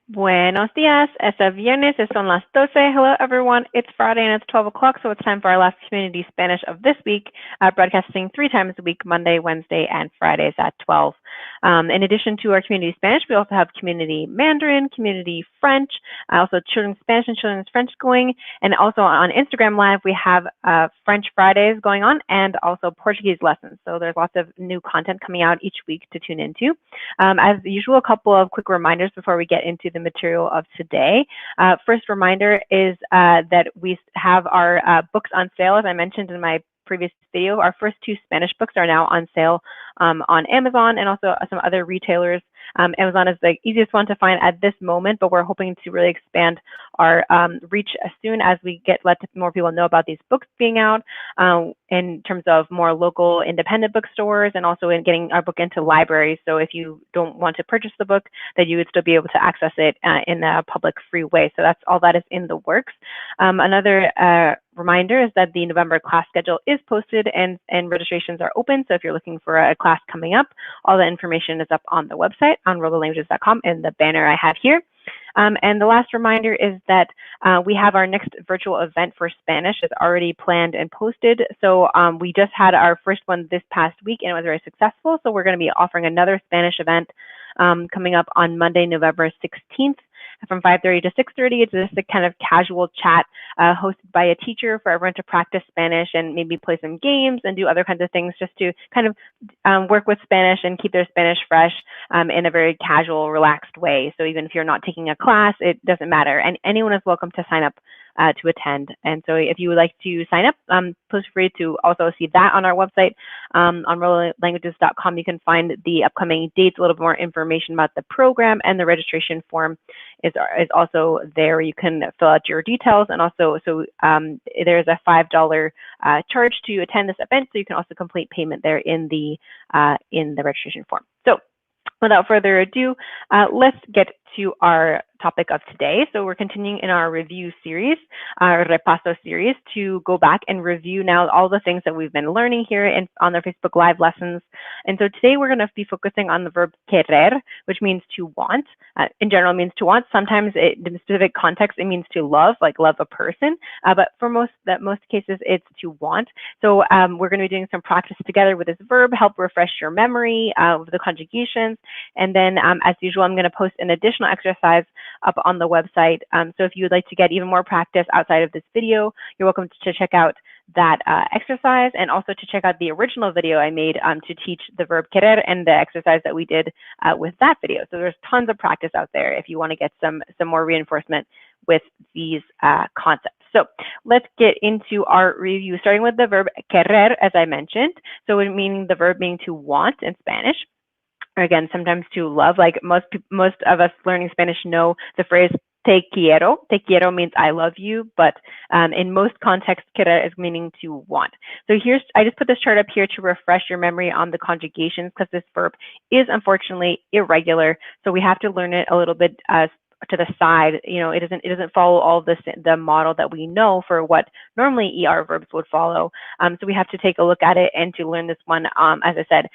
Buenos días. Es el viernes. Son las 12. Hello, everyone. It's Friday and it's 12 o'clock, so it's time for our last Community Spanish of this week, broadcasting 3 times a week, Monday, Wednesday, and Fridays at 12. In addition to our Community Spanish, we also have Community Mandarin, Community French, also Children's Spanish and Children's French going, and also on Instagram Live, we have French Fridays going on and also Portuguese lessons. So there's lots of new content coming out each week to tune into. As usual, a couple of quick reminders before we get into the material of today. First reminder is that we have our books on sale. As I mentioned in my previous video, our first 2 Spanish books are now on sale on Amazon and also some other retailers. Amazon is the easiest one to find at this moment, but we're hoping to really expand our reach as soon as we let more people know about these books being out in terms of more local independent bookstores and also in getting our book into libraries. So if you don't want to purchase the book, that you would still be able to access it in a public free way. So that's all that is in the works. Another reminder is that the November class schedule is posted and registrations are open. So if you're looking for a class coming up, all the information is up on the website on rolalanguages.com in the banner I have here. And the last reminder is that we have our next virtual event for Spanish is already planned and posted. So we just had our first one this past week and it was very successful. So we're going to be offering another Spanish event coming up on Monday, November 16th. From 5:30 to 6:30, it's just a kind of casual chat hosted by a teacher for everyone to practice Spanish and maybe play some games and do other kinds of things just to kind of work with Spanish and keep their Spanish fresh in a very casual, relaxed way. So even if you're not taking a class, it doesn't matter. And anyone is welcome to sign up to attend. And so if you would like to sign up, feel free to also see that on our website. On rolalanguages.com, you can find the upcoming dates, a little bit more information about the program, and the registration form is also there. You can fill out your details, and also there's a $5 charge to attend this event, so you can also complete payment there in the registration form. So without further ado, let's get to our topic of today. So we're continuing in our review series, our Repaso series, to go back and review now all the things that we've been learning here on our Facebook Live lessons. And so today we're going to be focusing on the verb querer, which means to want. In general, it means to want. Sometimes in specific context, it means to love, like love a person. But for most cases, it's to want. So we're going to be doing some practice together with this verb, help refresh your memory of the conjugations. And then, as usual, I'm going to post an additional exercise up on the website. So if you would like to get even more practice outside of this video, you're welcome to check out that exercise and also to check out the original video I made to teach the verb querer and the exercise that we did with that video. So there's tons of practice out there if you want to get some more reinforcement with these concepts. So let's get into our review, starting with the verb querer, as I mentioned. So meaning the verb meaning to want in Spanish. Or again, sometimes to love, like most of us learning Spanish know the phrase te quiero. Te quiero means I love you, but in most contexts, querer is meaning to want. So I just put this chart up here to refresh your memory on the conjugations because this verb is unfortunately irregular. So we have to learn it a little bit to the side. You know, it doesn't follow all of the model that we know for what normally ER verbs would follow. So we have to take a look at it and to learn this one, as I said,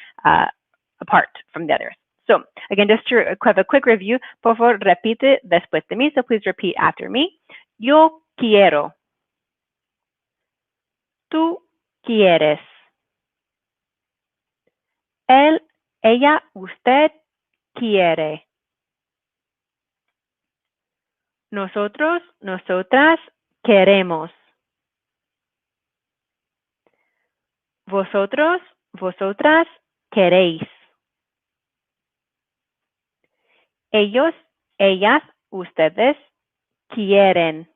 apart from the others. So again, just to have a quick review, por favor, repite después de mí. So please repeat after me. Yo quiero. Tú quieres. Él, ella, usted quiere. Nosotros, nosotras queremos. Vosotros, vosotras queréis. Ellos, ellas, ustedes quieren.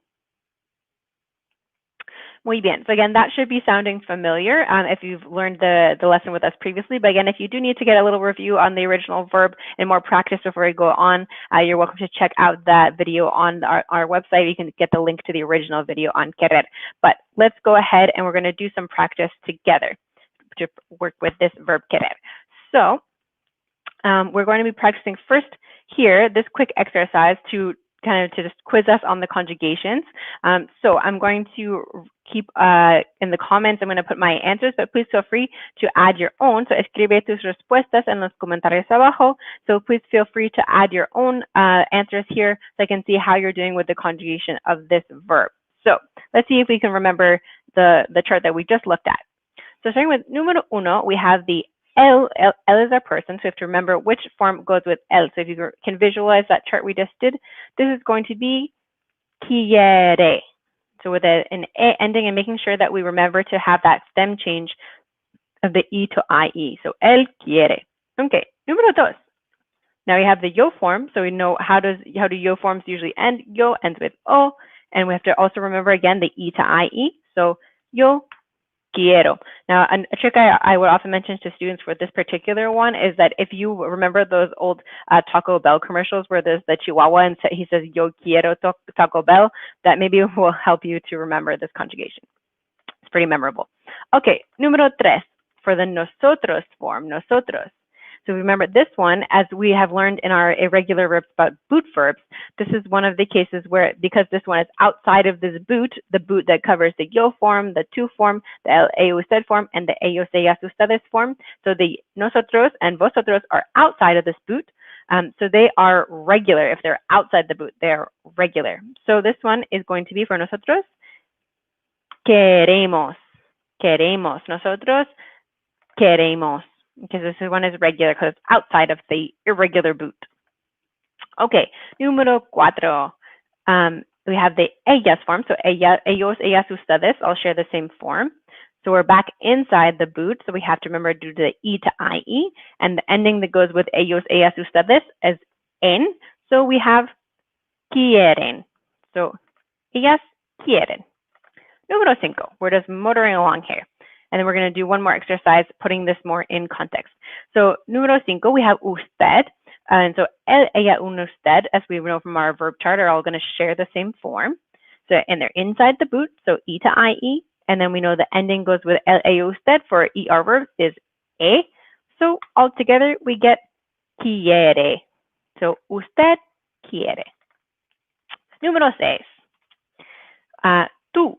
Muy bien. So again, that should be sounding familiar if you've learned the lesson with us previously. But again, if you do need to get a little review on the original verb and more practice before we go on, you're welcome to check out that video on our website. You can get the link to the original video on querer. But let's go ahead and we're going to do some practice together to work with this verb querer. So we're going to be practicing first here, this quick exercise to kind of to just quiz us on the conjugations. So I'm going to keep in the comments, I'm going to put my answers, but please feel free to add your own. So escribe tus respuestas en los comentarios abajo. So please feel free to add your own answers here so I can see how you're doing with the conjugation of this verb. So let's see if we can remember the chart that we just looked at. So starting with número uno, we have the el is our person, so we have to remember which form goes with el. So if you can visualize that chart we just did, this is going to be quiere. So with an e ending and making sure that we remember to have that stem change of the e to ie. So él quiere. Okay, número dos. Now we have the yo form, so we know how do yo forms usually end. Yo ends with o, and we have to also remember again the e to ie. So yo quiero. Now, a trick I would often mention to students for this particular one is that if you remember those old Taco Bell commercials where there's the Chihuahua and he says, yo quiero Taco Bell, that maybe will help you to remember this conjugation. It's pretty memorable. Okay, número tres, for the nosotros form, nosotros. So remember this one, as we have learned in our irregular verbs about boot verbs, this is one of the cases where, because this one is outside of this boot, the boot that covers the yo form, the tú form, the el, usted form, and the ellos, ellas, ustedes form. So the nosotros and vosotros are outside of this boot. So they are regular. If they're outside the boot, they're regular. So this one is going to be for nosotros, queremos, queremos, nosotros queremos. Because this one is regular because it's outside of the irregular boot. Okay, número cuatro. We have the ellas form. So ellos, ellas, ustedes all share the same form. So we're back inside the boot. So we have to remember to do the e to ie. And the ending that goes with ellos, ellas, ustedes is en. So we have quieren. So ellas quieren. Número cinco. We're just motoring along here. And then we're going to do one more exercise, putting this more in context. So, número cinco, we have usted. And so, él, ella, un, usted, as we know from our verb chart, are all going to share the same form. So, and they're inside the boot, so e to ie. And then we know the ending goes with él, ella, usted for er verbs is e. So, all together, we get quiere. So, usted quiere. Número seis, tú.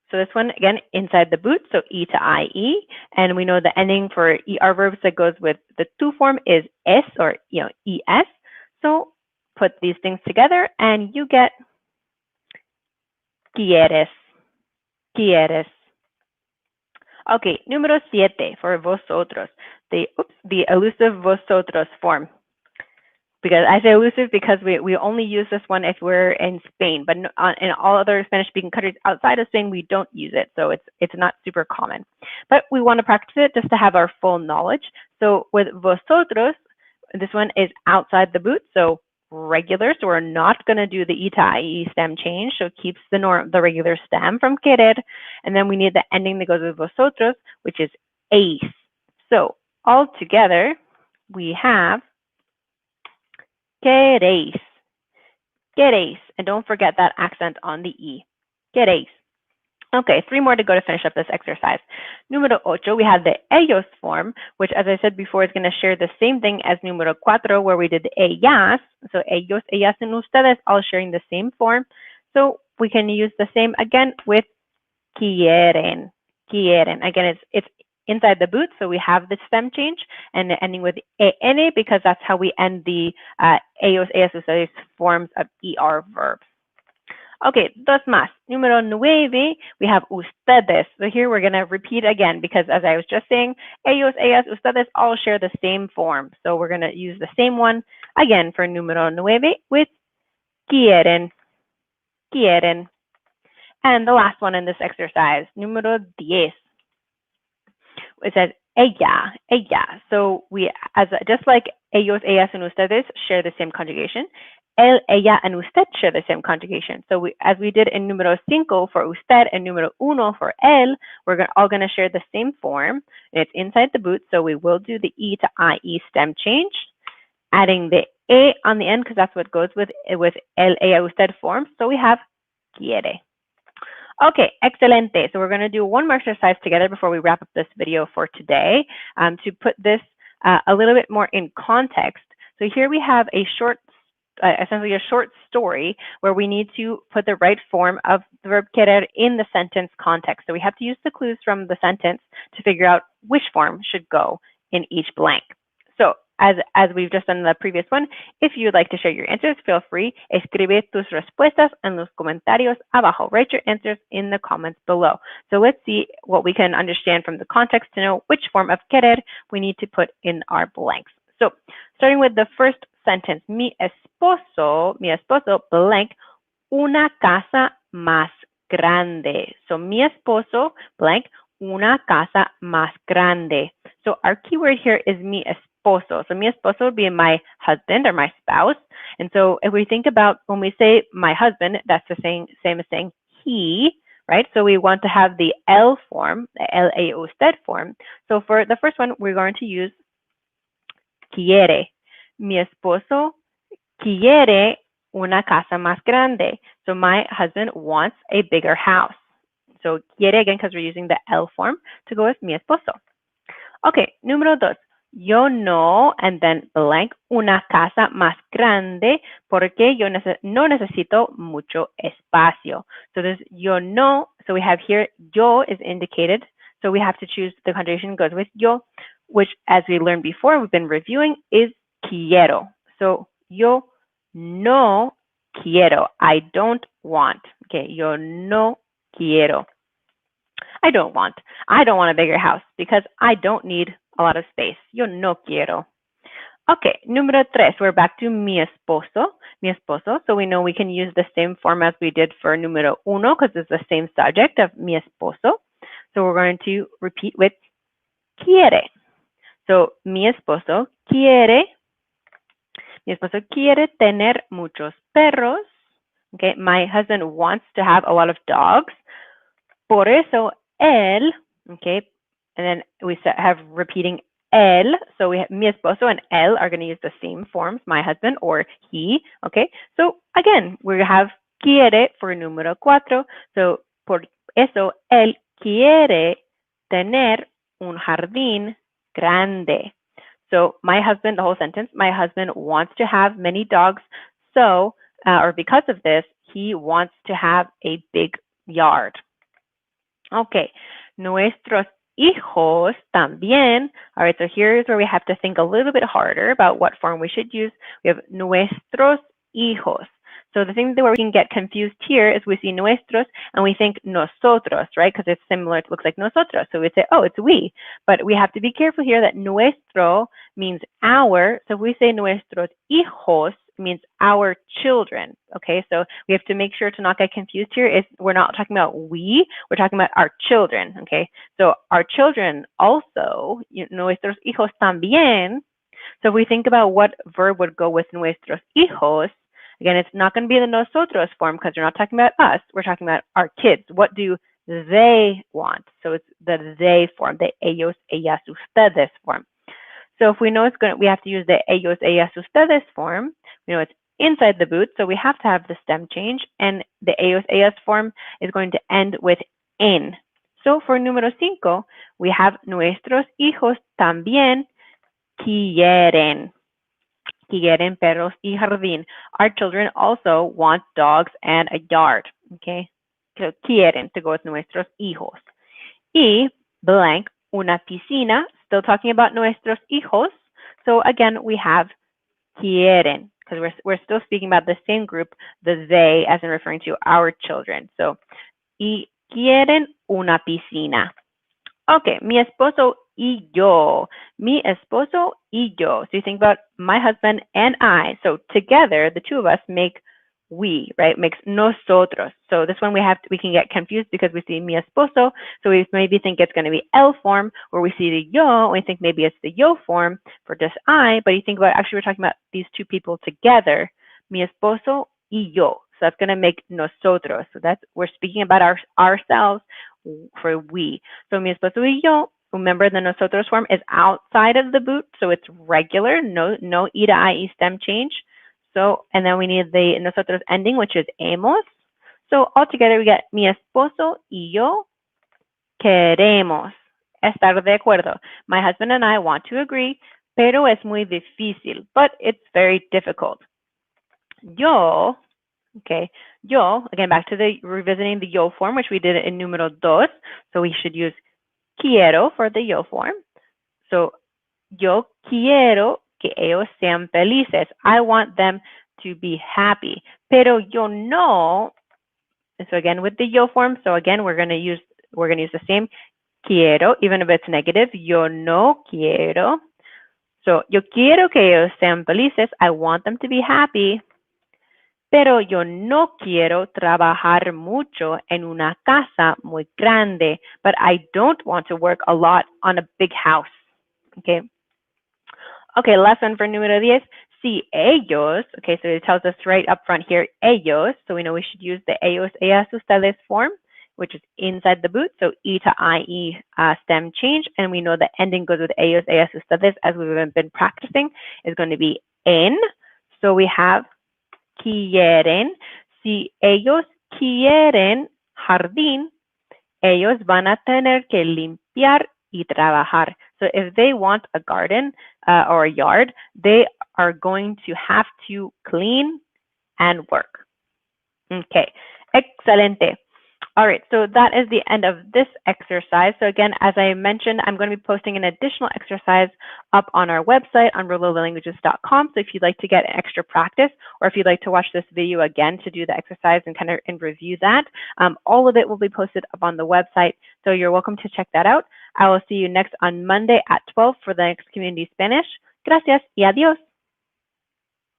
So this one, again, inside the boot, so e to ie. And we know the ending for er verbs that goes with the tú form is es, or es. So put these things together and you get quieres, quieres. Okay, número siete for vosotros, the elusive vosotros form. Because I say elusive because we only use this one if we're in Spain, but in all other Spanish-speaking countries outside of Spain, we don't use it. So it's not super common. But we want to practice it just to have our full knowledge. So with vosotros, this one is outside the boot, so regular. So we're not going to do the e to ie stem change. So it keeps the regular stem from querer. And then we need the ending that goes with vosotros, which is eis. So all together, we have queréis, queréis, and don't forget that accent on the E, queréis. Okay, three more to go to finish up this exercise. Número ocho, we have the ellos form, which, as I said before, is going to share the same thing as número cuatro, where we did the ellas. So ellos, ellas, and ustedes all sharing the same form. So we can use the same again with quieren, quieren. Again, it's inside the boot, so we have the stem change and ending with en because that's how we end the ellos, ellas, ustedes forms of er verbs. Okay, dos más. Número nueve, we have ustedes. So here we're going to repeat again because, as I was just saying, ellos, ellas, ustedes all share the same form. So we're going to use the same one again for número nueve with quieren, quieren. And the last one in this exercise, número 10. It says ella, ella. So we, just like ellos, ellas, and ustedes share the same conjugation, él, ella, and usted share the same conjugation. So as we did in número 5 for usted and número 1 for él, we're all going to share the same form. And it's inside the boot, so we will do the e to ie stem change, adding the e on the end because that's what goes with él, ella, usted form. So we have quiere. Okay, excelente. So we're going to do one more exercise together before we wrap up this video for today to put this a little bit more in context. So here we have a short essentially a short story where we need to put the right form of the verb querer in the sentence context. So we have to use the clues from the sentence to figure out which form should go in each blank. So as we've just done in the previous one, if you'd like to share your answers, feel free. Escribe tus respuestas en los comentarios abajo. Write your answers in the comments below. So let's see what we can understand from the context to know which form of querer we need to put in our blanks. So starting with the first sentence, mi esposo blank, una casa más grande. So mi esposo blank, una casa más grande. So our keyword here is mi esposo. So mi esposo would be my husband or my spouse. And so if we think about when we say my husband, that's the same as saying he, right? So we want to have the L form, the L-A usted form. So for the first one, we're going to use quiere. Mi esposo quiere una casa más grande. So my husband wants a bigger house. So quiere again because we're using the L form to go with mi esposo. Okay, número dos. Yo no, and then blank, una casa más grande porque yo no necesito mucho espacio. So there's yo no, so we have here yo is indicated. So we have to choose the conjugation goes with yo, which as we learned before, we've been reviewing, is quiero. So yo no quiero. I don't want. Okay, yo no quiero. I don't want a bigger house because I don't need a lot of space. Yo no quiero. Okay, número tres, we're back to mi esposo. So we know we can use the same form as we did for número uno because it's the same subject of mi esposo. So we're going to repeat with quiere. So mi esposo quiere tener muchos perros. Okay, my husband wants to have a lot of dogs. Por eso él, okay, and then we have repeating él. So we have mi esposo and él are going to use the same forms, my husband or he, okay. So again, we have quiere for número cuatro. So por eso él quiere tener un jardín grande. So my husband, the whole sentence, my husband wants to have many dogs. So, or because of this, he wants to have a big yard. Okay, nuestros hijos también. All right, so here's where we have to think a little bit harder about what form we should use. We have nuestros hijos. So the thing where we can get confused here is we see nuestros and we think nosotros, right? Because it's similar, it looks like nosotros. So we say, oh, it's we. But we have to be careful here that nuestro means our. So if we say nuestros hijos, it means our children. Okay, so we have to make sure to not get confused here. We're not talking about we, we're talking about our children. Okay, so our children also, nuestros hijos también. So if we think about what verb would go with nuestros hijos, again, it's not going to be the nosotros form because we're not talking about us. We're talking about our kids. What do they want? So it's the they form, the ellos, ellas, ustedes form. So if we know we have to use the ellos, ellas, ustedes form. We know it's inside the boot, so we have to have the stem change, and the ellos, ellas form is going to end with en. So for número 5, we have nuestros hijos también quieren perros y jardín. Our children also want dogs and a yard. Okay, so quieren to go with nuestros hijos. Y blank, una piscina, still talking about nuestros hijos. So again, we have quieren, because we're still speaking about the same group, the they, as in referring to our children. So, y quieren una piscina. Okay, mi esposo y yo. Mi esposo y yo. So you think about my husband and I. So together, the two of us make we, right? Makes nosotros. So this one we can get confused because we see mi esposo. So we maybe think it's going to be el form, or we see the yo, and we think maybe it's the yo form for just I. But you think about, actually we're talking about these two people together, mi esposo y yo. So that's going to make nosotros. So we're speaking about ourselves for we. So mi esposo y yo. Remember, the nosotros form is outside of the boot, so it's regular, no e to ie stem change. So, and then we need the nosotros ending, which is hemos. So altogether we get mi esposo y yo queremos estar de acuerdo. My husband and I want to agree, pero es muy difícil, but it's very difficult. Yo, okay, yo, again, back to the revisiting the yo form, which we did in número dos. So we should use quiero for the yo form. So yo quiero que ellos sean felices. I want them to be happy. Pero yo no. So again, with the yo form, so again, we're going to use the same quiero, even if it's negative. Yo no quiero. So yo quiero que ellos sean felices. I want them to be happy. Pero yo no quiero trabajar mucho en una casa muy grande. But I don't want to work a lot on a big house. Okay. Okay, last one for número 10. Si ellos, okay, so it tells us right up front here, ellos, so we know we should use the ellos, ellas, ustedes form, which is inside the boot, so E to IE stem change, and we know the ending goes with ellos, ellas, ustedes, as we've been practicing, is going to be en, so we have quieren. Si ellos quieren jardín, ellos van a tener que limpiar y trabajar. So if they want a garden or a yard, they are going to have to clean and work. Okay, excelente. All right, so that is the end of this exercise. So again, as I mentioned, I'm going to be posting an additional exercise up on our website on rolalanguages.com. So if you'd like to get extra practice, or if you'd like to watch this video again to do the exercise and kind of review that, all of it will be posted up on the website. So you're welcome to check that out. I will see you next on Monday at 12 for the next Community Spanish. Gracias y adiós.